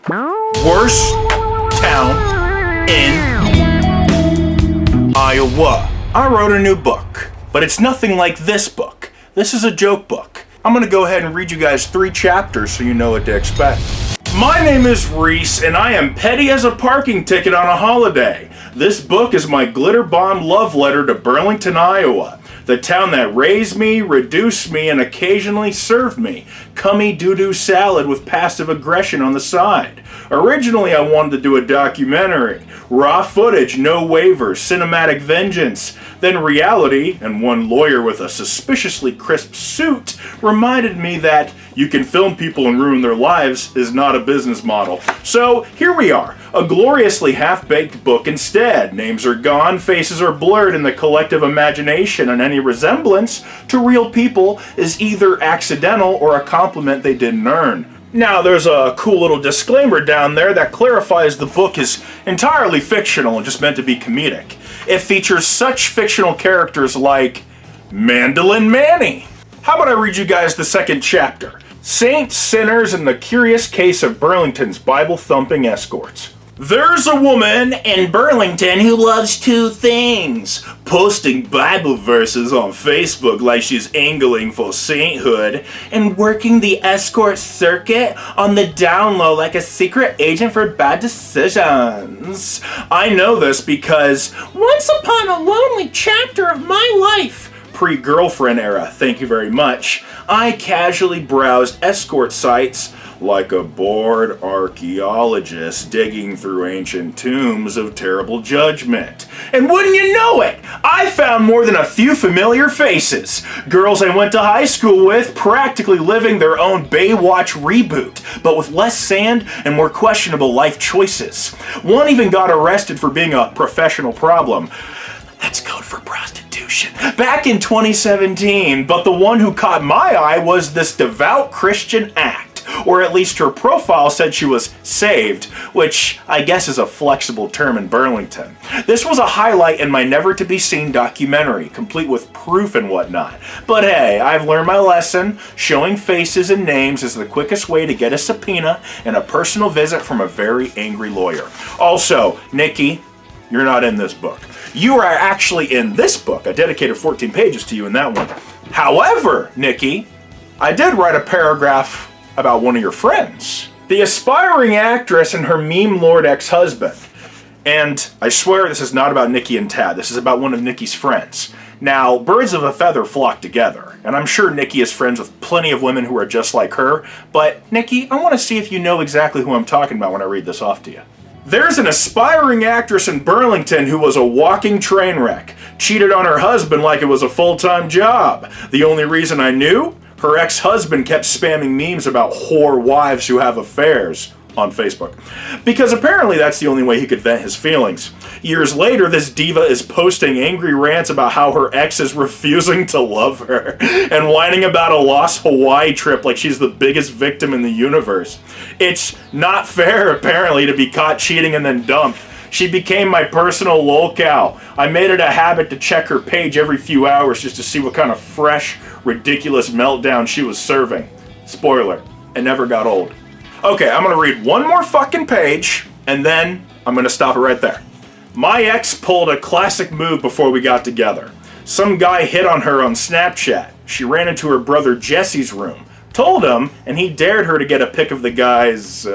Worst town in Iowa. I wrote a new book, but it's nothing like this book. This is a joke book. I'm gonna go ahead and read you guys 3 chapters so you know what to expect. My name is Reese, and I am petty as a parking ticket on a holiday. This book is my glitter bomb love letter to Burlington, Iowa, the town that raised me, reduced me, and occasionally served me cummy doo-doo salad with passive aggression on the side. Originally, I wanted to do a documentary. Raw footage, no waivers, cinematic vengeance. Then reality, and one lawyer with a suspiciously crisp suit, reminded me that you can film people and ruin their lives is not a business model. So here we are, a gloriously half-baked book instead. Names are gone, faces are blurred in the collective imagination, and any resemblance to real people is either accidental or a compliment they didn't earn. Now, there's a cool little disclaimer down there that clarifies the book is entirely fictional and just meant to be comedic. It features such fictional characters like Mandolin Manny. How about I read you guys the 2nd chapter? Saints, Sinners, and the Curious Case of Burlington's Bible-Thumping Escorts. There's a woman in Burlington who loves 2 things: posting Bible verses on Facebook like she's angling for sainthood, and working the escort circuit on the down low like a secret agent for bad decisions. I know this because once upon a lonely chapter of my life, pre-girlfriend era, thank you very much, I casually browsed escort sites like a bored archaeologist digging through ancient tombs of terrible judgment. And wouldn't you know it, I found more than a few familiar faces. Girls I went to high school with, practically living their own Baywatch reboot, but with less sand and more questionable life choices. One even got arrested for being a professional problem. That's code for prostitution. Back in 2017, but the one who caught my eye was this devout Christian act. Or at least her profile said she was saved, which I guess is a flexible term in Burlington. This was a highlight in my never-to-be-seen documentary, complete with proof and whatnot. But hey, I've learned my lesson. Showing faces and names is the quickest way to get a subpoena and a personal visit from a very angry lawyer. Also, Nikki, you're not in this book. You are actually in this book. I dedicated 14 pages to you in that one. However, Nikki, I did write a paragraph about one of your friends, the aspiring actress and her meme lord ex-husband. And I swear this is not about Nikki and Tad. This is about one of Nikki's friends. Now, birds of a feather flock together, and I'm sure Nikki is friends with plenty of women who are just like her, but Nikki, I want to see if you know exactly who I'm talking about when I read this off to you. There's an aspiring actress in Burlington who was a walking train wreck, cheated on her husband like it was a full-time job. The only reason I knew? Her ex-husband kept spamming memes about whore wives who have affairs on Facebook, because apparently that's the only way he could vent his feelings. Years later, this diva is posting angry rants about how her ex is refusing to love her and whining about a lost Hawaii trip like she's the biggest victim in the universe. It's not fair, apparently, to be caught cheating and then dumped. She became my personal lolcow. I made it a habit to check her page every few hours just to see what kind of fresh, ridiculous meltdown she was serving. Spoiler, it never got old. Okay, I'm gonna read one more fucking page, and then I'm gonna stop it right there. My ex pulled a classic move before we got together. Some guy hit on her on Snapchat. She ran into her brother Jesse's room, told him, and he dared her to get a pic of the guy's,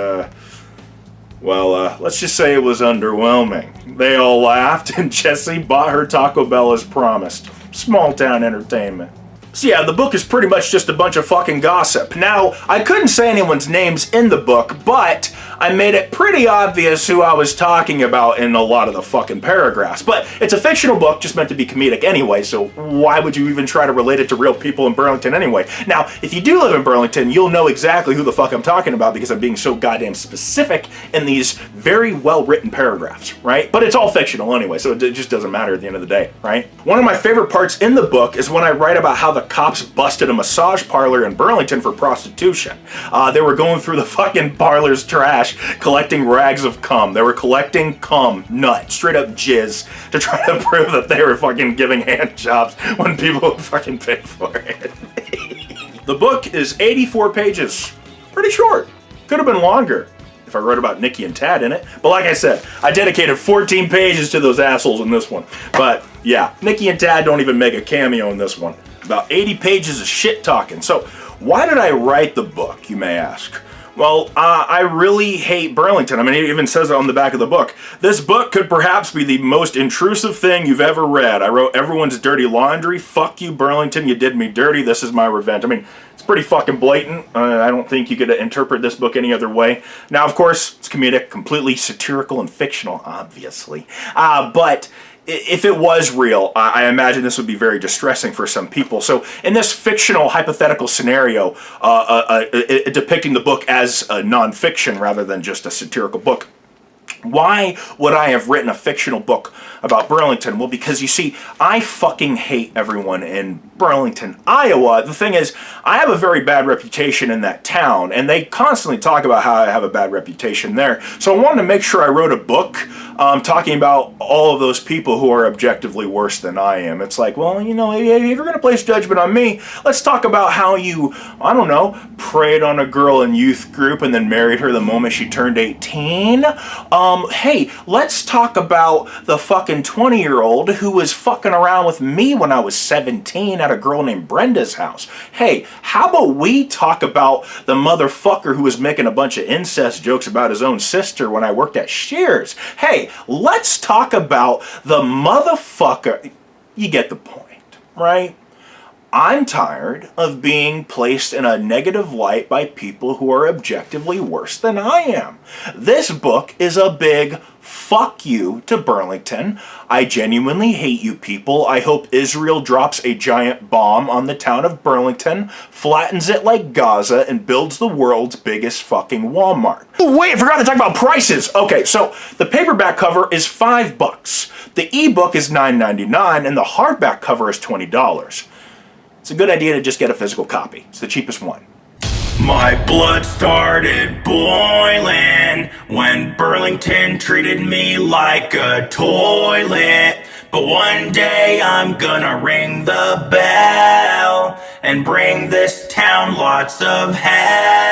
let's just say it was underwhelming. They all laughed, and Jesse bought her Taco Bell as promised. Small town entertainment. So yeah, the book is pretty much just a bunch of fucking gossip. Now, I couldn't say anyone's names in the book, but I made it pretty obvious who I was talking about in a lot of the fucking paragraphs. But it's a fictional book, just meant to be comedic anyway, so why would you even try to relate it to real people in Burlington anyway? Now, if you do live in Burlington, you'll know exactly who the fuck I'm talking about because I'm being so goddamn specific in these very well-written paragraphs, right? But it's all fictional anyway, so it just doesn't matter at the end of the day, right? One of my favorite parts in the book is when I write about how the cops busted a massage parlor in Burlington for prostitution. They were going through the fucking parlor's trash, collecting rags of cum. They were collecting cum, nut, straight up jizz, to try to prove that they were fucking giving hand jobs when people would fucking pay for it. The book is 84 pages. Pretty short. Could have been longer if I wrote about Nikki and Tad in it. But like I said, I dedicated 14 pages to those assholes in this one. But yeah, Nikki and Tad don't even make a cameo in this one. About 80 pages of shit talking. So why did I write the book, you may ask? Well, I really hate Burlington. I mean, it even says it on the back of the book. This book could perhaps be the most intrusive thing you've ever read. I wrote everyone's dirty laundry. Fuck you, Burlington. You did me dirty. This is my revenge. I mean, it's pretty fucking blatant. I don't think you could interpret this book any other way. Now, of course, it's comedic, completely satirical and fictional, obviously. But if it was real, I imagine this would be very distressing for some people. So in this fictional, hypothetical scenario, depicting the book as a nonfiction rather than just a satirical book, why would I have written a fictional book about Burlington? Well, because you see, I fucking hate everyone in Burlington, Iowa. The thing is, I have a very bad reputation in that town, and they constantly talk about how I have a bad reputation there. So I wanted to make sure I wrote a book talking about all of those people who are objectively worse than I am. It's like, well, you know, if you're going to place judgment on me, let's talk about how you, I don't know, preyed on a girl in youth group and then married her the moment she turned 18. Hey, let's talk about the fucking 20-year-old who was fucking around with me when I was 17 at a girl named Brenda's house. Hey, how about we talk about the motherfucker who was making a bunch of incest jokes about his own sister when I worked at Shears? Hey, let's talk about the motherfucker. You get the point, right? I'm tired of being placed in a negative light by people who are objectively worse than I am. This book is a big fuck you to Burlington. I genuinely hate you people. I hope Israel drops a giant bomb on the town of Burlington, flattens it like Gaza, and builds the world's biggest fucking Walmart. Oh, wait, I forgot to talk about prices. Okay, so the paperback cover is $5. The ebook is $9.99, and the hardback cover is $20. It's a good idea to just get a physical copy. It's the cheapest one. My blood started boiling when Burlington treated me like a toilet. But one day I'm gonna ring the bell and bring this town lots of hell.